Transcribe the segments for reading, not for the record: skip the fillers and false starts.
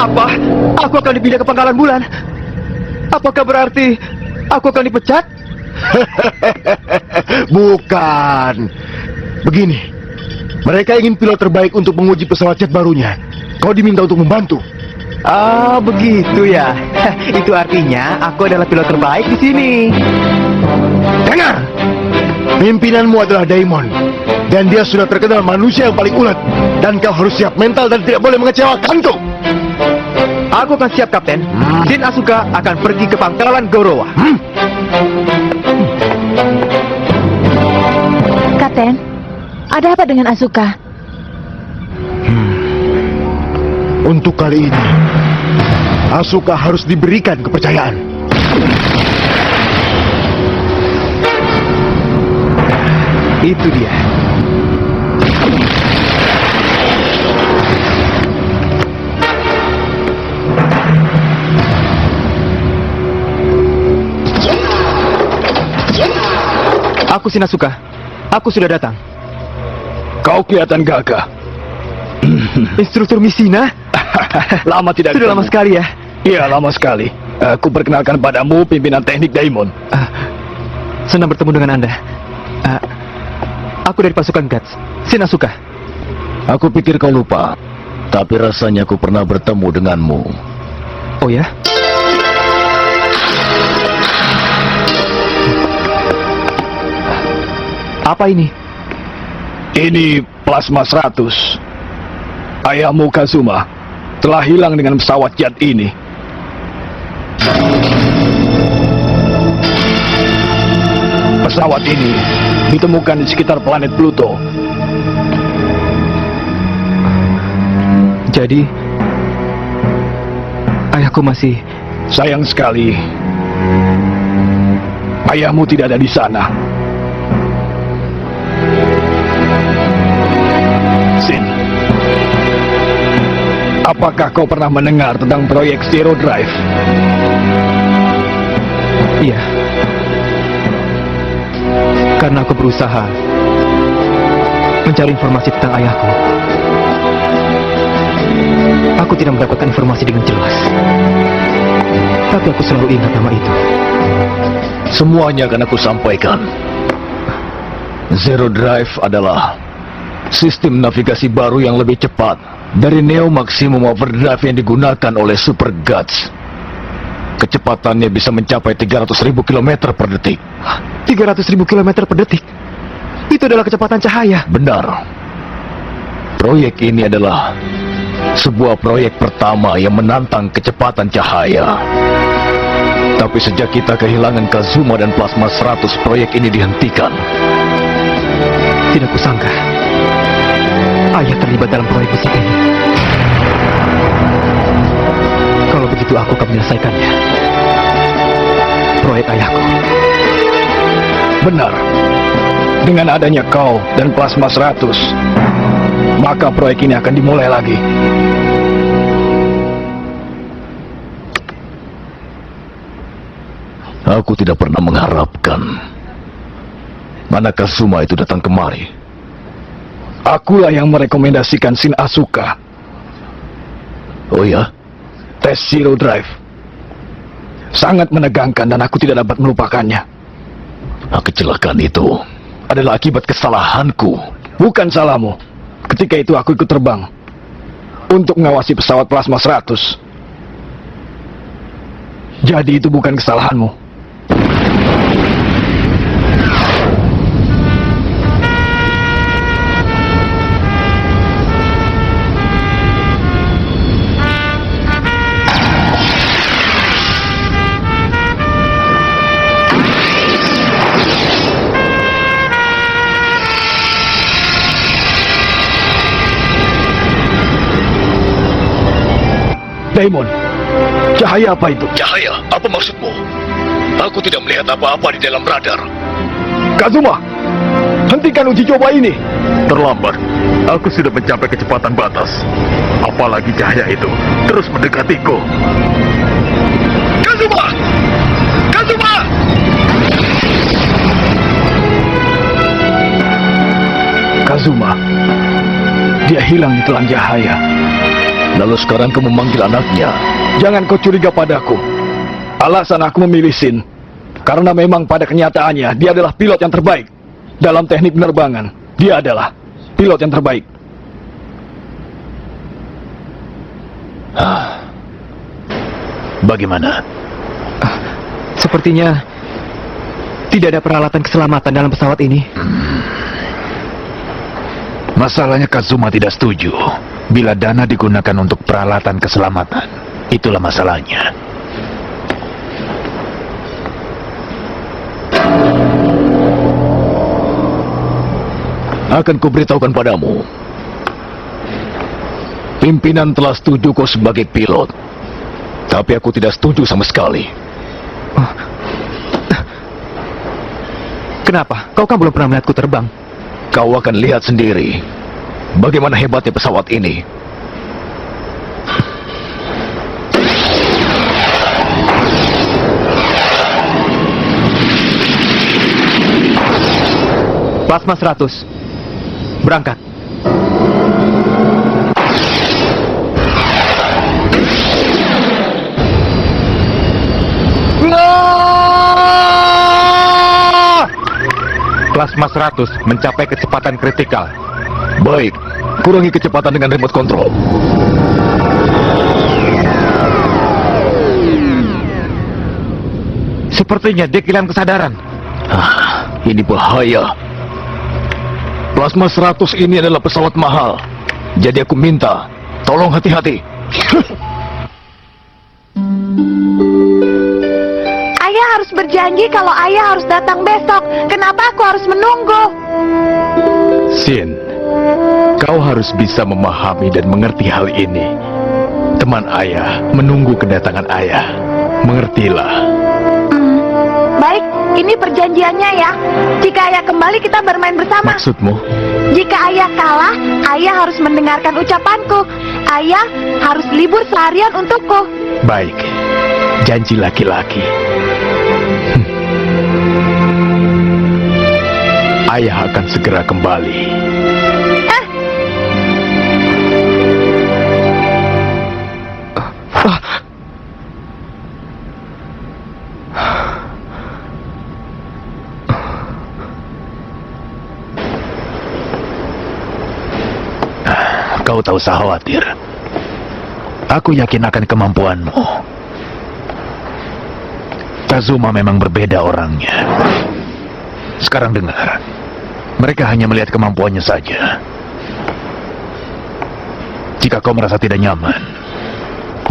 Apa? Aku akan dipindah ke Pangkalan Bulan? Apakah berarti aku akan dipecat? Bukan. Begini, mereka ingin pilot terbaik untuk menguji pesawat jet barunya. Kau diminta untuk membantu. Ah, begitu ya. Itu artinya aku adalah pilot terbaik di sini. Dengar, pimpinanmu adalah Daimon, dan dia sudah terkenal manusia yang paling ulet. Dan kau harus siap mental dan tidak boleh mengecewakanku. Aku akan siap, Kapten. Shin Asuka akan pergi ke Pangkalan Gorowa. Kapten, ada apa dengan Asuka? Untuk kali ini, Asuka harus diberikan kepercayaan. Itu dia. Aku Shin Asuka. Aku sudah datang. Kau kelihatan gagah. Instruktur Mishina? Lama tidak Sudah lama ketemu. sekali ya. Iya, lama sekali. Aku perkenalkan padamu pimpinan teknik Daimon. Senang bertemu dengan Anda. Aku dari pasukan Guts, Shin Asuka. Aku pikir kau lupa, tapi rasanya aku pernah bertemu denganmu. Oh ya? Apa ini? Ini Plasma 100. Ayahmu Kazuma telah hilang dengan pesawat jet ini. Pesawat ini ditemukan di sekitar planet Pluto. Jadi, ayahku masih... Sayang sekali, ayahmu tidak ada di sana. Shin, apakah kau pernah mendengar tentang proyek Zero Drive? Iya. Karena aku berusaha mencari informasi tentang ayahku. Aku tidak mendapatkan informasi dengan jelas. Tapi aku selalu ingat nama itu. Semuanya akan aku sampaikan. Zero Drive adalah sistem navigasi baru yang lebih cepat dari Neo Maximum Overdrive yang digunakan oleh Super Guts. Kecepatannya bisa mencapai 300.000 km per detik. 300.000 km per detik? Itu adalah kecepatan cahaya. Benar. Proyek ini adalah sebuah proyek pertama yang menantang kecepatan cahaya. Tapi sejak kita kehilangan Kazuma dan Plasma 100, proyek ini dihentikan. Tidak kusangka ayah terlibat dalam proyek besar ini. Kalau begitu aku akan menyelesaikannya. Proyek ayahku. Benar. Dengan adanya kau dan Plasma 100, maka proyek ini akan dimulai lagi. Aku tidak pernah mengharapkan mana Kazuma itu datang kemari. Akulah yang merekomendasikan Shin Asuka. Oh ya? Tes Zero Drive sangat menegangkan dan aku tidak dapat melupakannya. Kecelakaan itu adalah akibat kesalahanku. Bukan salahmu. Ketika itu aku ikut terbang untuk mengawasi pesawat Plasma 100. Jadi itu bukan kesalahanmu. Daimon, cahaya apa itu? Cahaya? Apa maksudmu? Aku tidak melihat apa-apa di dalam radar. Kazuma, hentikan uji coba ini. Terlambat. Aku sudah mencapai kecepatan batas. Apalagi cahaya itu terus mendekatiku. Kazuma! Kazuma! Kazuma, dia hilang di telan cahaya. Lalu sekarang kau memanggil anaknya. Jangan kau curiga padaku. Alasan aku memilih Sin, karena memang pada kenyataannya dia adalah pilot yang terbaik. Dalam teknik penerbangan, dia adalah pilot yang terbaik. Bagaimana? Sepertinya tidak ada peralatan keselamatan dalam pesawat ini. Masalahnya Kazuma tidak setuju bila dana digunakan untuk peralatan keselamatan. Itulah masalahnya. Akan kuberitahukan padamu. Pimpinan telah setuju kau sebagai pilot. Tapi aku tidak setuju sama sekali. Kenapa? Kau kan belum pernah melihatku terbang. Kau akan lihat sendiri bagaimana hebatnya pesawat ini. Plasma 100. Berangkat. Plasma 100 mencapai kecepatan kritikal. Baik, kurangi kecepatan dengan remote control. Sepertinya dia kehilangan kesadaran. Ini bahaya. Plasma 100 ini adalah pesawat mahal. Jadi aku minta, tolong hati-hati. Ayah harus berjanji kalau ayah harus datang besok. Kenapa aku harus menunggu? Sin, kau harus bisa memahami dan mengerti hal ini. Teman ayah menunggu kedatangan ayah. Mengertilah. Baik, ini perjanjiannya ya. Jika ayah kembali kita bermain bersama. Maksudmu? Jika ayah kalah, ayah harus mendengarkan ucapanku. Ayah harus libur seharian untukku. Baik, janji laki-laki. Ayah akan segera kembali. Kau tak usah khawatir. Aku yakin akan kemampuanmu. Kazuma memang berbeda orangnya. Sekarang dengar. Mereka hanya melihat kemampuannya saja. Jika kau merasa tidak nyaman,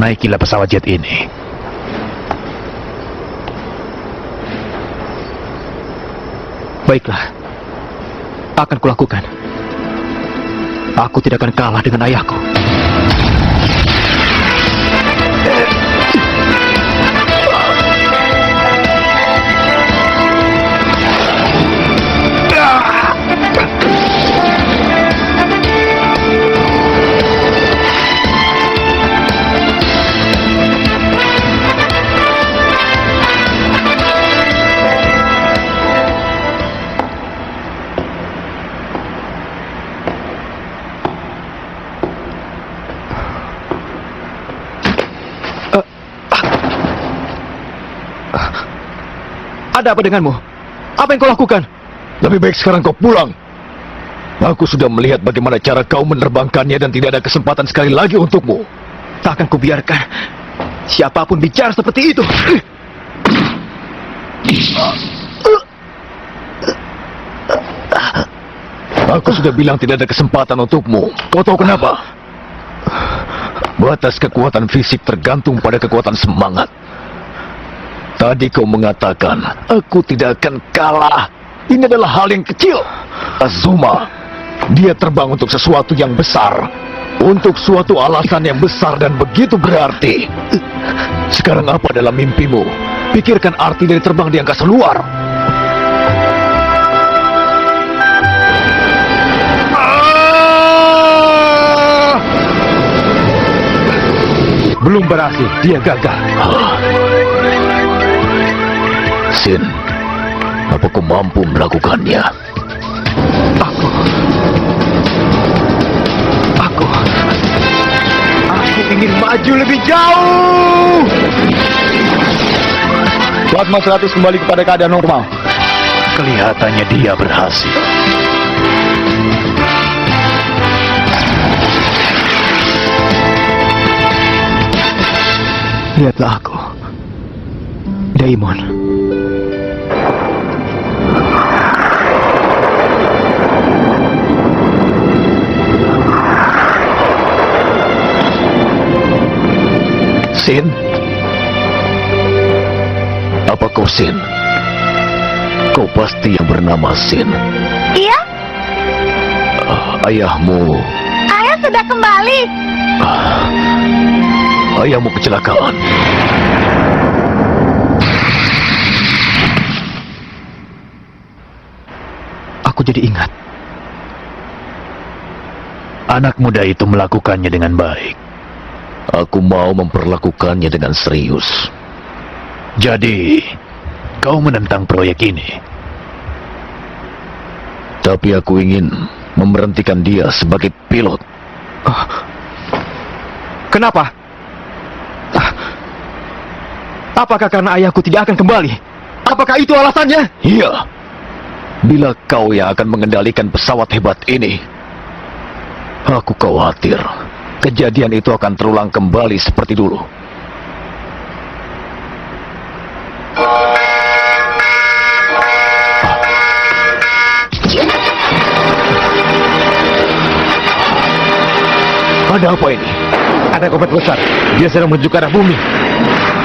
naikilah pesawat jet ini. Baiklah. Akan kulakukan. Aku tidak akan kalah dengan ayahku. Ada apa denganmu? Apa yang kau lakukan? Lebih baik sekarang kau pulang. Aku sudah melihat bagaimana cara kau menerbangkannya dan tidak ada kesempatan sekali lagi untukmu. Tak akan kubiarkan siapapun bicara seperti itu. Aku sudah bilang tidak ada kesempatan untukmu. Kau tahu kenapa? Batas kekuatan fisik tergantung pada kekuatan semangat. Tadi kau mengatakan, aku tidak akan kalah. Ini adalah hal yang kecil. Azuma, dia terbang untuk sesuatu yang besar. Untuk suatu alasan yang besar dan begitu berarti. Sekarang apa dalam mimpimu? Pikirkan arti dari terbang di angkasa luar. Belum berhasil, dia gagal. Sin, apa kau mampu melakukannya? Aku ingin maju lebih jauh. Plasma 100 kembali kepada keadaan normal. Kelihatannya dia berhasil. Lihatlah aku, Daimon. Sin? Apa kau Sin? Kau pasti yang bernama Sin. Iya, Ayahmu, ayah sudah kembali. ayahmu kecelakaan. Aku jadi ingat. Anak muda itu melakukannya dengan baik. Aku mau memperlakukannya dengan serius. Jadi, kau menentang proyek ini. Tapi aku ingin memberhentikan dia sebagai pilot. Kenapa? Apakah karena ayahku tidak akan kembali? Apakah itu alasannya? Iya. Bila kau yang akan mengendalikan pesawat hebat ini, aku khawatir kejadian itu akan terulang kembali seperti dulu. Ada apa ini? Ada komet besar. Dia sedang menuju ke arah bumi.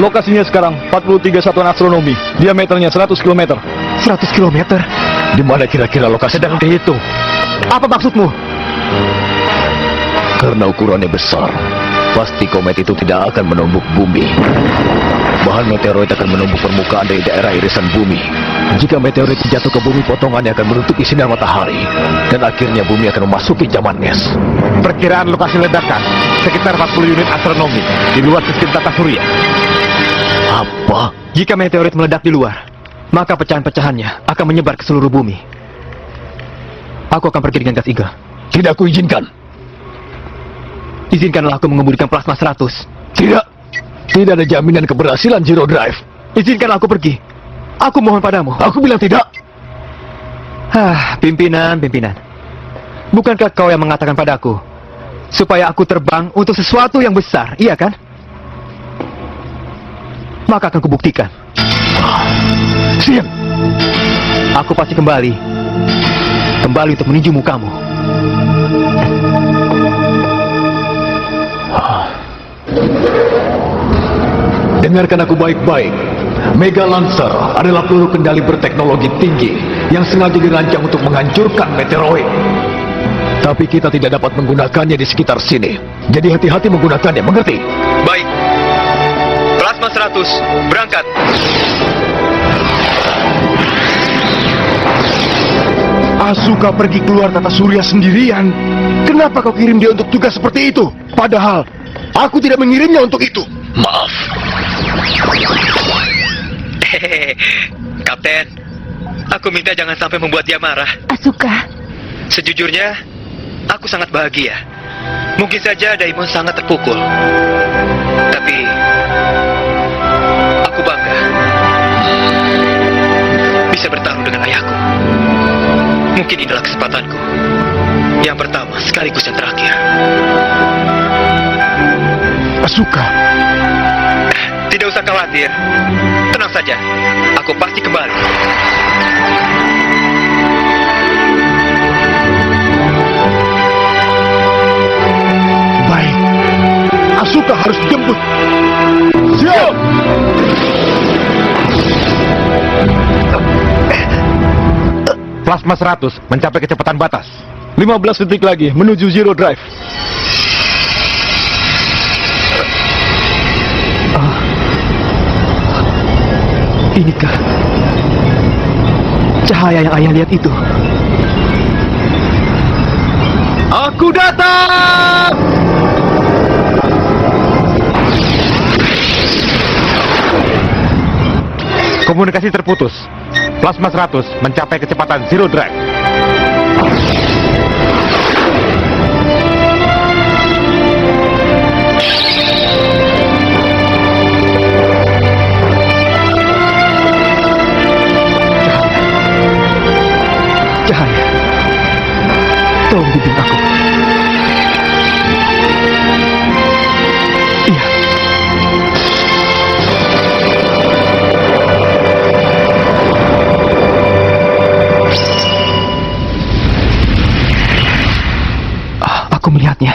Lokasinya sekarang 43 satuan astronomi. Diameternya 100 km. 100 km. Di mana kira-kira lokasi? Sedang dihitung. Apa maksudmu? Karena ukurannya besar, pasti komet itu tidak akan menumbuk bumi. Bahan meteoroid akan menumbuk permukaan dari daerah irisan bumi. Jika meteoroid jatuh ke bumi, potongannya akan menutupi sinar matahari. Dan akhirnya bumi akan memasuki zaman es. Perkiraan lokasi ledakan sekitar 40 unit astronomi di luar sistem tata surya. Apa? Jika meteorit meledak di luar, maka pecahan-pecahannya akan menyebar ke seluruh bumi. Aku akan pergi dengan gas Iga. Tidak aku izinkan. Izinkanlah aku mengemudikan plasma 100. Tidak. Tidak ada jaminan keberhasilan Zero Drive. Izinkanlah aku pergi. Aku mohon padamu. Aku bilang tidak. Pimpinan. Bukankah kau yang mengatakan padaku supaya aku terbang untuk sesuatu yang besar, iya kan? Maka akan kubuktikan. Siap. Aku pasti kembali untuk meninju mukamu. Dengarkan aku baik-baik. Mega Lancer adalah peluru kendali berteknologi tinggi yang sengaja dirancang untuk menghancurkan meteoroid. Tapi kita tidak dapat menggunakannya di sekitar sini. Jadi hati-hati menggunakannya, mengerti? Baik. Plasma 100, berangkat. Asuka pergi keluar tata surya sendirian. Kenapa kau kirim dia untuk tugas seperti itu? Padahal aku tidak mengirimnya untuk itu. Maaf. Kapten, aku minta jangan sampai membuat dia marah. Asuka, Sejujurnya, aku sangat bahagia. Mungkin saja Daimon sangat terpukul. Tapi, aku bangga bisa bertarung dengan ayahku. Mungkin inilah kesempatanku. Yang pertama sekaligus yang terakhir. Asuka, Tidak usah khawatir. Tenang saja. Aku pasti kembali. baik. Asuka harus dijemput. Siap. Plasma 100 mencapai kecepatan batas. 15 detik lagi menuju Zero Drive. Inikah cahaya yang ayah lihat itu? Aku datang! Komunikasi terputus. Plasma 100 mencapai kecepatan Zero Drive. Aku melihatnya.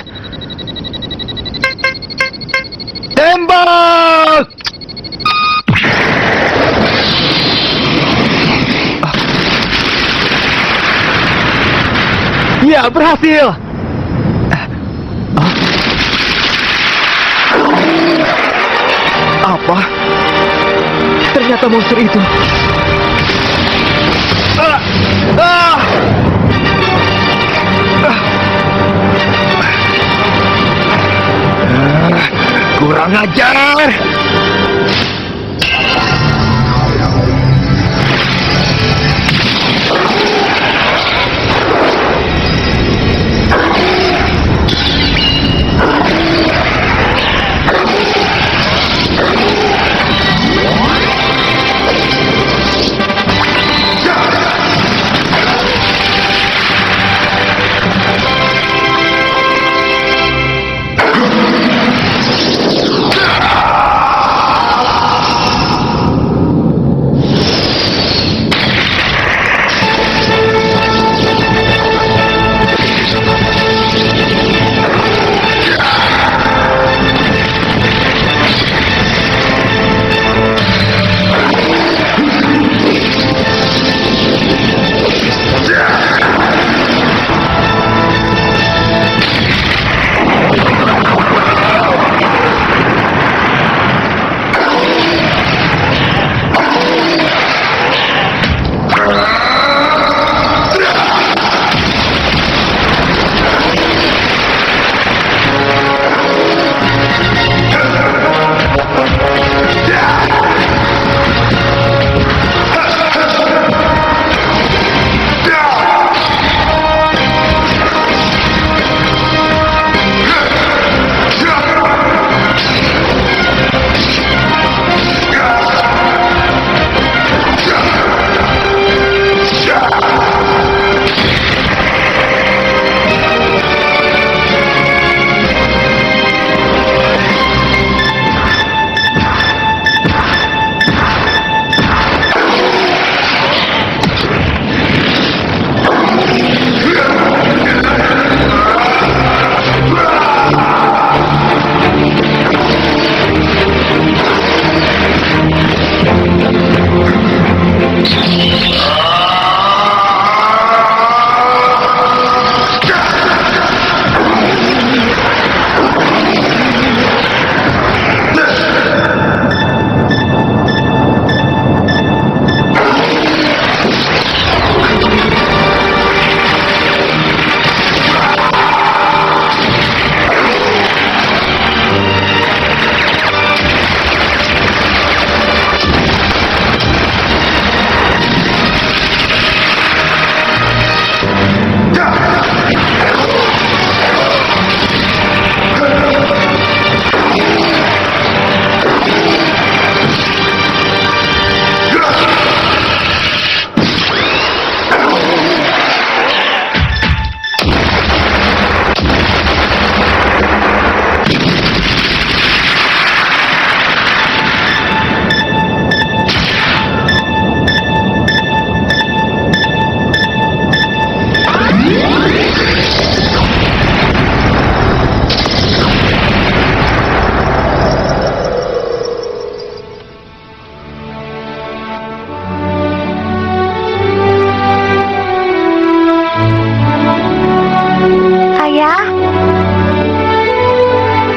Tembak! Ya, berhasil! Apa? Ternyata monster itu. Kurang ajar!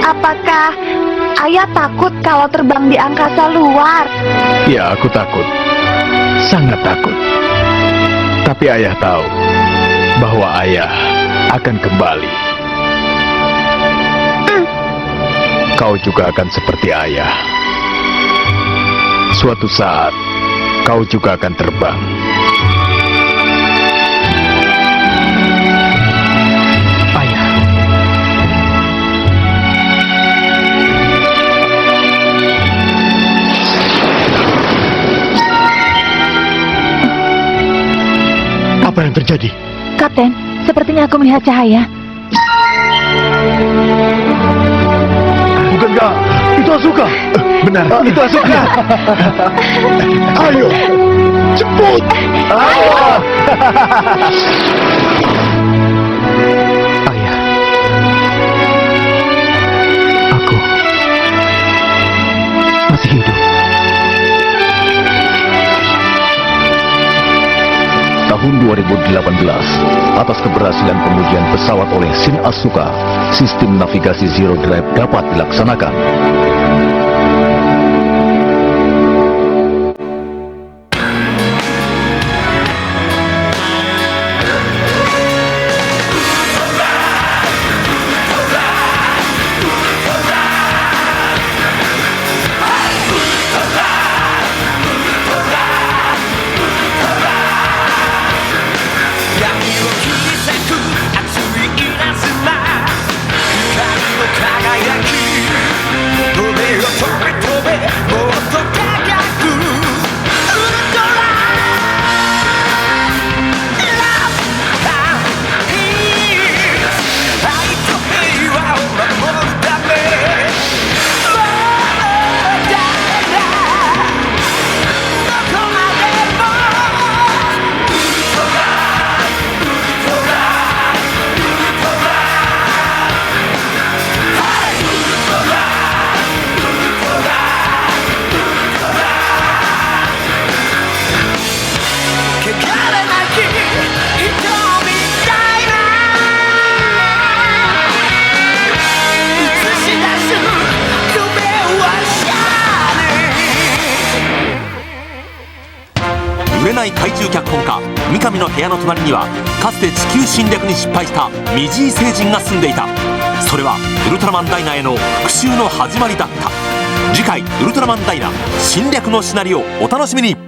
Apakah ayah takut kalau terbang di angkasa luar? Ya, aku takut. Sangat takut. Tapi ayah tahu bahwa ayah akan kembali. Kau juga akan seperti ayah. Suatu saat, kau juga akan terbang. Ayah. Apa yang terjadi? Kapten, sepertinya aku melihat cahaya. Bukankah itu Asuka? Benar, itu Asuka. Ayo, cepat! Ayah, Atas keberhasilan pengujian pesawat oleh Shin Asuka, sistem navigasi Zero Drive dapat dilaksanakan.売れない怪獣脚本家三上の部屋の隣にはかつて地球侵略に失敗したミジー星人が住んでいた。それはウルトラマンダイナへの復讐の始まりだった。次回ウルトラマンダイナ侵略のシナリオお楽しみに。